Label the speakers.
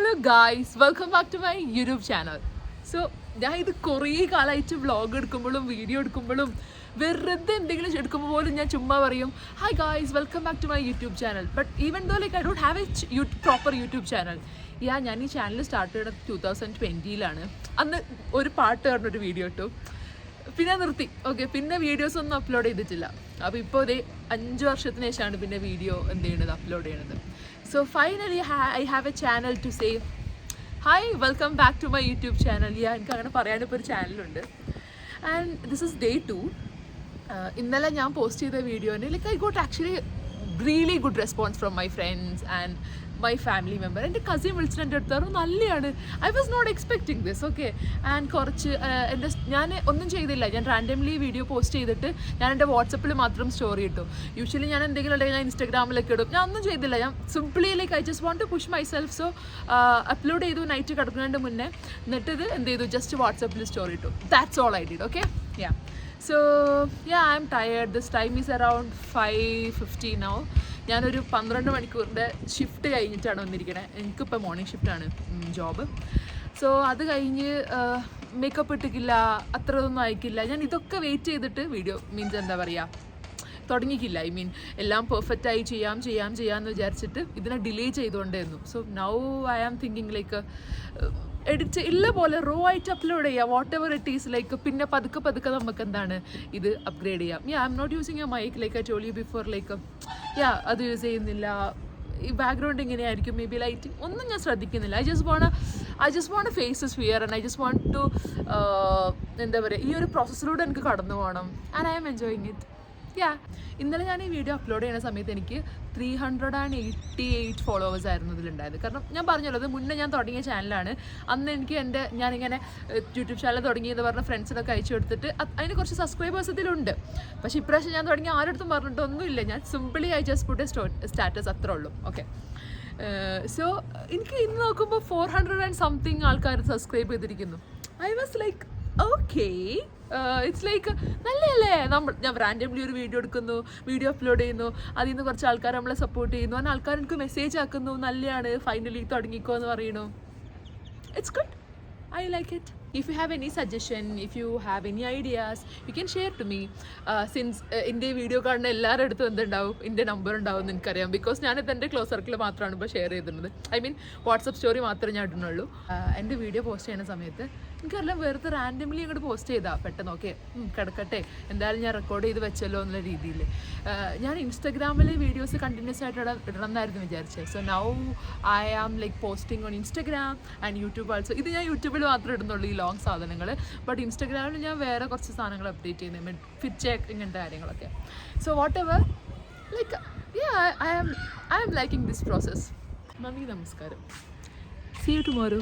Speaker 1: Hello guys, welcome back to my YouTube channel. So ഞാൻ ഇത് കുറേ കാലമായിട്ട് വ്ളോഗ് എടുക്കുമ്പോഴും വീഡിയോ എടുക്കുമ്പോഴും വെറുതെ എന്തെങ്കിലും എടുക്കുമ്പോൾ പോലും ഞാൻ ചുമ്മാ പറയും hi guys, welcome back to my YouTube channel. But even though like I don't have a proper YouTube channel. ഞാൻ ഈ ചാനൽ സ്റ്റാർട്ട് ചെയ്തത് 2020 അന്ന് ഒരു പാട്ട് പറഞ്ഞൊരു വീഡിയോ ഇട്ടു, പിന്നെ നിർത്തി. ഓക്കെ, പിന്നെ വീഡിയോസ് ഒന്നും അപ്ലോഡ് ചെയ്തിട്ടില്ല. അപ്പോൾ ഇപ്പോൾ ഒരു 5 വർഷത്തിന് ശേഷമാണ് പിന്നെ വീഡിയോ എന്ത് ചെയ്യണത്, അപ്ലോഡ് ചെയ്യണത്. So finally I have a channel to say hi, welcome back to my YouTube channel. എനിക്ക് അങ്ങനെ പറയാനിപ്പോൾ ഒരു ചാനലുണ്ട്. And this is day 2. ഇന്നലെ ഞാൻ പോസ്റ്റ് ചെയ്ത വീഡിയോന് like I got actually really good response from my friends and my family member. എൻ്റെ കസിൻ വിളിച്ചിട്ട് എൻ്റെ അടുത്ത് പറഞ്ഞു നല്ലതാണ്, I was not expecting this. Okay, and കുറച്ച് ഞാൻ ഒന്നും ചെയ്തില്ല. ഞാൻ റാൻഡംലി വീഡിയോ പോസ്റ്റ് ചെയ്തിട്ട് ഞാൻ എൻ്റെ വാട്സപ്പിൽ മാത്രം സ്റ്റോറി ഇട്ടു. യൂഷ്വലി ഞാൻ എന്തെങ്കിലും ഉണ്ടെങ്കിൽ ഞാൻ ഇൻസ്റ്റാഗ്രാമിലൊക്കെ ഇടും. ഞാൻ ഒന്നും ചെയ്തില്ല. ഞാൻ simply like I just want to push myself. So upload ചെയ്തു നൈറ്റ് കിടക്കുന്നതിൻ്റെ മുന്നേ. എന്നിട്ട് എന്ത് ചെയ്തു, ജസ്റ്റ് വാട്സപ്പിൽ സ്റ്റോറി ഇട്ടു. That's all I did. Okay, yeah. So I'm tired. This time is around 5:50 now. ഞാനൊരു 12 മണിക്കൂറിൻ്റെ ഷിഫ്റ്റ് കഴിഞ്ഞിട്ടാണ് വന്നിരിക്കണേ. എനിക്കിപ്പോൾ മോർണിംഗ് ഷിഫ്റ്റാണ് ജോബ്. സോ അത് കഴിഞ്ഞ് മേക്കപ്പ് ഇട്ടിക്കില്ല, അത്ര ഒന്നും അയക്കില്ല. ഞാൻ ഇതൊക്കെ വെയിറ്റ് ചെയ്തിട്ട് വീഡിയോ മീൻസ് എന്താ പറയുക തുടങ്ങിക്കില്ല. ഐ മീൻ എല്ലാം പെർഫെക്റ്റായി ചെയ്യാമെന്ന് വിചാരിച്ചിട്ട് ഇതിനെ ഡിലേ ചെയ്തുകൊണ്ടേയിരുന്നു. So now I am thinking like edit ഇല്ല പോലെ റോ ആയിട്ട് അപ്ലോഡ് ചെയ്യുക, whatever it is. Like പിന്നെ പതുക്കെ നമുക്ക് എന്താണ് ഇത് അപ്ഗ്രേഡ് ചെയ്യാം. I'm not using a mic like I told you before. Like അത് യൂസ് ചെയ്യുന്നില്ല. ഈ ബാക്ക്ഗ്രൗണ്ട് എങ്ങനെയായിരിക്കും, മേ ബി ലൈറ്റിംഗ് ഒന്നും ഞാൻ ശ്രദ്ധിക്കുന്നില്ല. I just want face this fear and I just want to എന്താ പറയുക, ഈ ഒരു പ്രോസസ്സിലൂടെ എനിക്ക് കടന്നു പോകണം. And I am enjoying it. ഇന്നലെ ഞാൻ ഈ വീഡിയോ അപ്ലോഡ് ചെയ്യുന്ന സമയത്ത് എനിക്ക് 388 ഫോളോവേഴ്സ് ആയിരുന്നു ഇതിലുണ്ടായത്. കാരണം ഞാൻ പറഞ്ഞല്ലോ, അത് മുന്നേ ഞാൻ തുടങ്ങിയ ചാനലാണ്. അന്ന് എനിക്ക് ഞാനിങ്ങനെ യൂട്യൂബ് ചാനൽ തുടങ്ങിയെന്ന് പറഞ്ഞ ഫ്രണ്ട്സിനൊക്കെ അയച്ചു കൊടുത്തിട്ട് അതിന് കുറച്ച് സബ്സ്ക്രൈബേഴ്സ് ഇതിലുണ്ട്. പക്ഷേ ഇപ്രാവശ്യം ഞാൻ തുടങ്ങി ആരുടെ പറഞ്ഞിട്ടൊന്നുമില്ല. ഞാൻ simply I just put status അത്രേ ഉള്ളൂ. ഓക്കെ, സോ എനിക്ക് ഇന്ന് നോക്കുമ്പോൾ 400 and something ആൾക്കാർ സബ്സ്ക്രൈബ് ചെയ്തിരിക്കുന്നു. I was like okay, it's like നല്ലതല്ലേ. ഞാൻ റാൻഡംലി ഒരു വീഡിയോ എടുക്കുന്നു, വീഡിയോ അപ്ലോഡ് ചെയ്യുന്നു, അതിൽ നിന്ന് കുറച്ച് ആൾക്കാർ നമ്മളെ സപ്പോർട്ട് ചെയ്യുന്നു, അങ്ങനെ ആൾക്കാർ എനിക്ക് മെസ്സേജ് ആക്കുന്നു, നല്ലതാണ്, ഫൈനലി തുടങ്ങിക്കോ എന്ന് പറയണു. It's good, I like it. If you have any suggestion, if you have any ideas, you can share to me. Since എൻ്റെ വീഡിയോ കാണുന്ന എല്ലാവരുടെ അടുത്തും എന്തുണ്ടാവും, എൻ്റെ നമ്പർ ഉണ്ടാവും എന്ന് എനിക്കറിയാം. ബിക്കോസ് ഞാനിത് എൻ്റെ ക്ലോസ് സർക്കിൾ മാത്രമാണ് ഇപ്പോൾ ഷെയർ ചെയ്തിരുന്നത്. ഐ മീൻ വാട്സപ്പ് സ്റ്റോറി മാത്രമേ ഞാൻ ഇടുന്നുള്ളൂ. എൻ്റെ വീഡിയോ പോസ്റ്റ് ചെയ്യുന്ന സമയത്ത് എനിക്കറിയാം, വെറുതെ റാൻഡംലി അങ്ങോട്ട് പോസ്റ്റ് ചെയ്താൽ പെട്ടെന്ന് ഓക്കെ കിടക്കട്ടെ, എന്തായാലും ഞാൻ റെക്കോർഡ് ചെയ്ത് വെച്ചല്ലോ എന്നുള്ള രീതിയിൽ. ഞാൻ ഇൻസ്റ്റാഗ്രാമിൽ വീഡിയോസ് കണ്ടിന്യൂസ് ആയിട്ട് ഇടണം എന്നായിരുന്നു വിചാരിച്ചത്. So now I am like posting on Instagram and YouTube also. ഇത് ഞാൻ യൂട്യൂബിൽ മാത്രമേ ഇടുന്നുള്ളൂ, ഈ ലോങ് സാധനങ്ങൾ. ബട്ട് ഇൻസ്റ്റാഗ്രാമിൽ ഞാൻ വേറെ കുറച്ച് സാധനങ്ങൾ അപ്ഡേറ്റ് ചെയ്യുന്നത്, ഫിറ്റ് ചെക്ക് ഇങ്ങനത്തെ കാര്യങ്ങളൊക്കെ. So whatever like I am liking this process. നന്ദി, നമസ്കാരം. See you tomorrow.